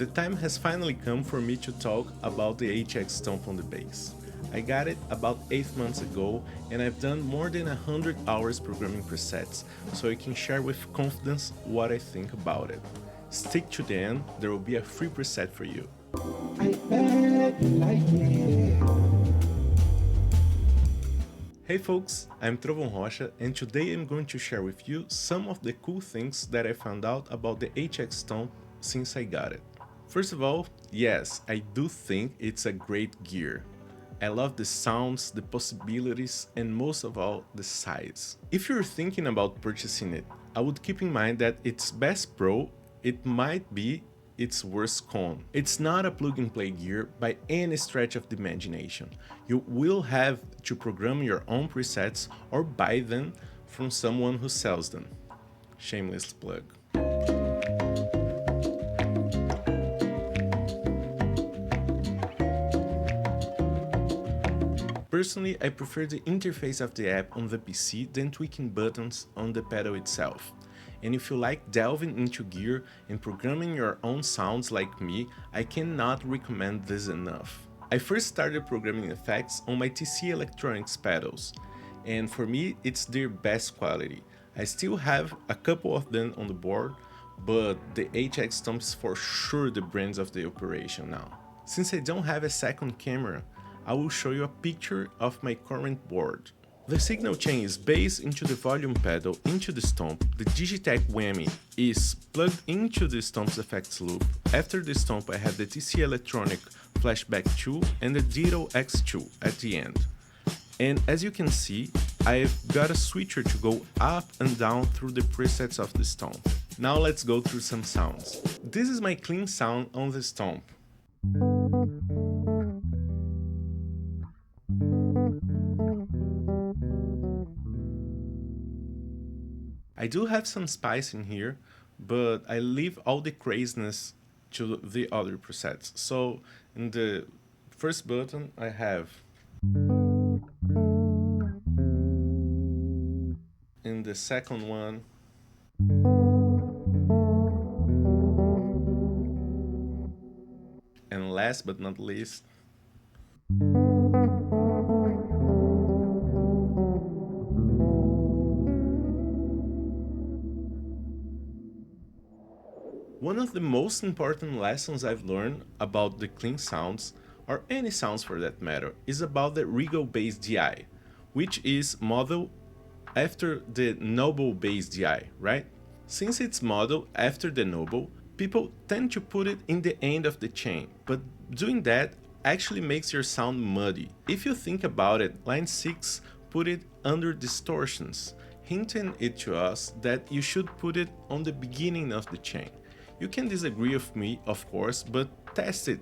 The time has finally come for me to talk about the HX Stomp on the bass. I got it about 8 months ago and I've done more than 100 hours programming presets, so I can share with confidence what I think about it. Stick to the end, there will be a free preset for you. I bet you like it. Hey folks, I'm Trovão Rocha and today I'm going to share with you some of the cool things that I found out about the HX Stomp since I got it. First of all, yes, I do think it's a great gear. I love the sounds, the possibilities, and most of all, the size. If you're thinking about purchasing it, I would keep in mind that its best pro, it might be its worst con. It's not a plug-and-play gear by any stretch of the imagination. You will have to program your own presets or buy them from someone who sells them. Shameless plug. Personally, I prefer the interface of the app on the PC than tweaking buttons on the pedal itself. And if you like delving into gear and programming your own sounds like me, I cannot recommend this enough. I first started programming effects on my TC Electronics pedals, and for me it's their best quality. I still have a couple of them on the board, but the HX Stomp is for sure the brains of the operation now. Since I don't have a second camera, I will show you a picture of my current board. The signal chain is based into the volume pedal into the Stomp, the Digitech whammy is plugged into the Stomp's effects loop. After the Stomp I have the TC Electronic Flashback 2 and the Ditto X2 at the end. And as you can see, I've got a switcher to go up and down through the presets of the Stomp. Now let's go through some sounds. This is my clean sound on the Stomp. I do have some spice in here, but I leave all the craziness to the other presets. So in the first button I have, in the second one, and last but not least, one of the most important lessons I've learned about the clean sounds, or any sounds for that matter, is about the Regal Bass DI, which is modeled after the Noble Bass DI, right? Since it's modeled after the Noble, people tend to put it in the end of the chain, but doing that actually makes your sound muddy. If you think about it, line 6 put it under distortions, hinting it to us that you should put it on the beginning of the chain. You can disagree with me, of course, but test it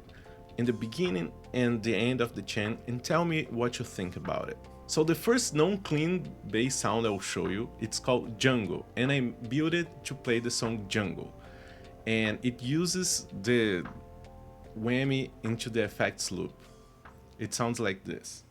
in the beginning and the end of the chain and tell me what you think about it. So the first non-clean bass sound I'll show you, it's called Jungle, and I built it to play the song Jungle. And it uses the whammy into the effects loop. It sounds like this.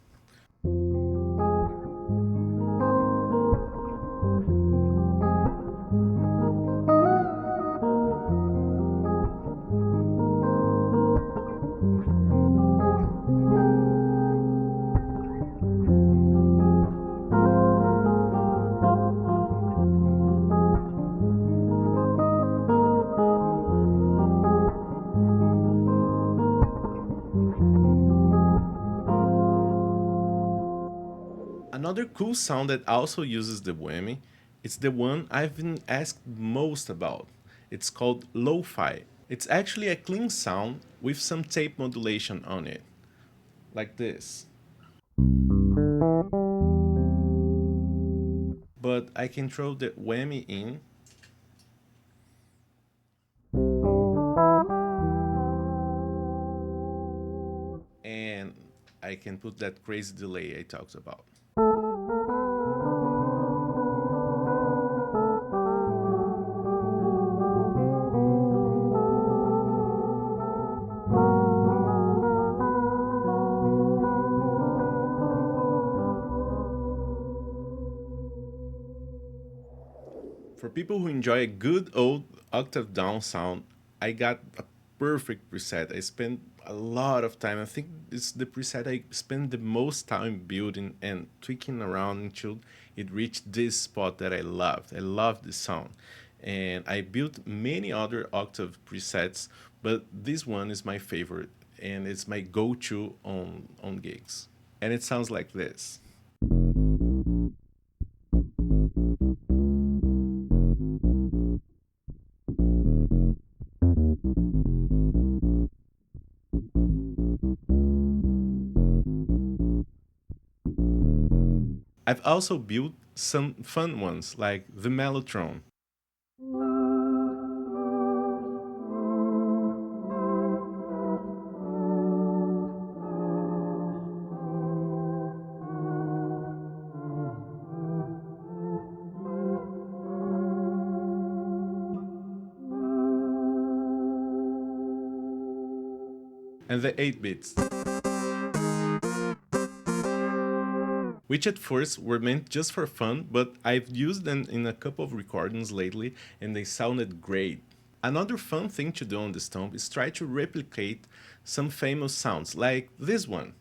Another cool sound that also uses the whammy, it's the one I've been asked most about. It's called Lo-Fi. It's actually a clean sound with some tape modulation on it, like this. But I can throw the whammy in, and I can put that crazy delay I talked about. For people who enjoy a good old octave down sound, I got a perfect preset. I spent a lot of time. I think it's the preset I spent the most time building and tweaking around until it reached this spot that I loved. I loved the sound. And I built many other octave presets, but this one is my favorite and it's my go-to on gigs. And it sounds like this. I've also built some fun ones like the Mellotron. And the 8 bits, which at first were meant just for fun, but I've used them in a couple of recordings lately and they sounded great. Another fun thing to do on the Stomp is try to replicate some famous sounds, like this one.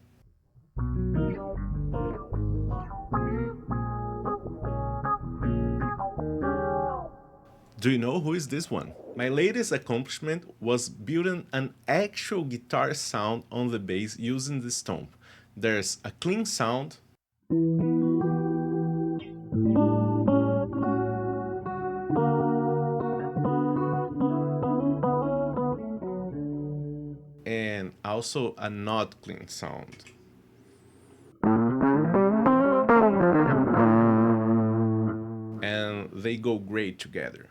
Do you know who is this one? My latest accomplishment was building an actual guitar sound on the bass using the Stomp. There's a clean sound, and also a not clean sound. And they go great together.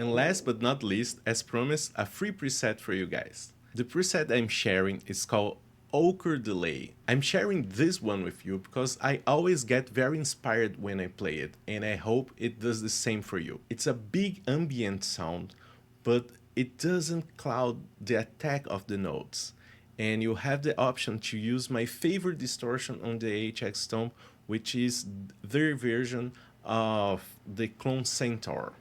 And last but not least, as promised, a free preset for you guys. The preset I'm sharing is called Ochre Delay. I'm sharing this one with you because I always get very inspired when I play it, and I hope it does the same for you. It's a big ambient sound, but it doesn't cloud the attack of the notes. And you have the option to use my favorite distortion on the HX Stomp, which is their version of the Clone Centaur.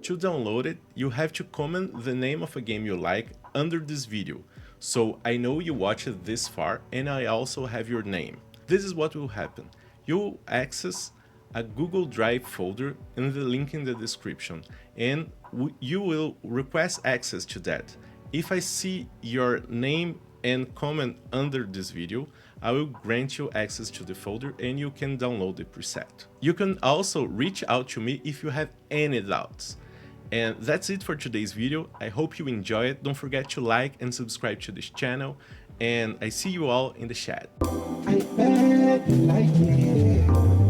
To download it, you have to comment the name of a game you like under this video, so I know you watched it this far and I also have your name. This is what will happen. You'll access a Google Drive folder in the link in the description, and you will request access to that. If I see your name and comment under this video, I will grant you access to the folder and you can download the preset. You can also reach out to me if you have any doubts. And that's it for today's video. I hope you enjoy it. Don't forget to like and subscribe to this channel, and I see you all in the chat. I bet you like it.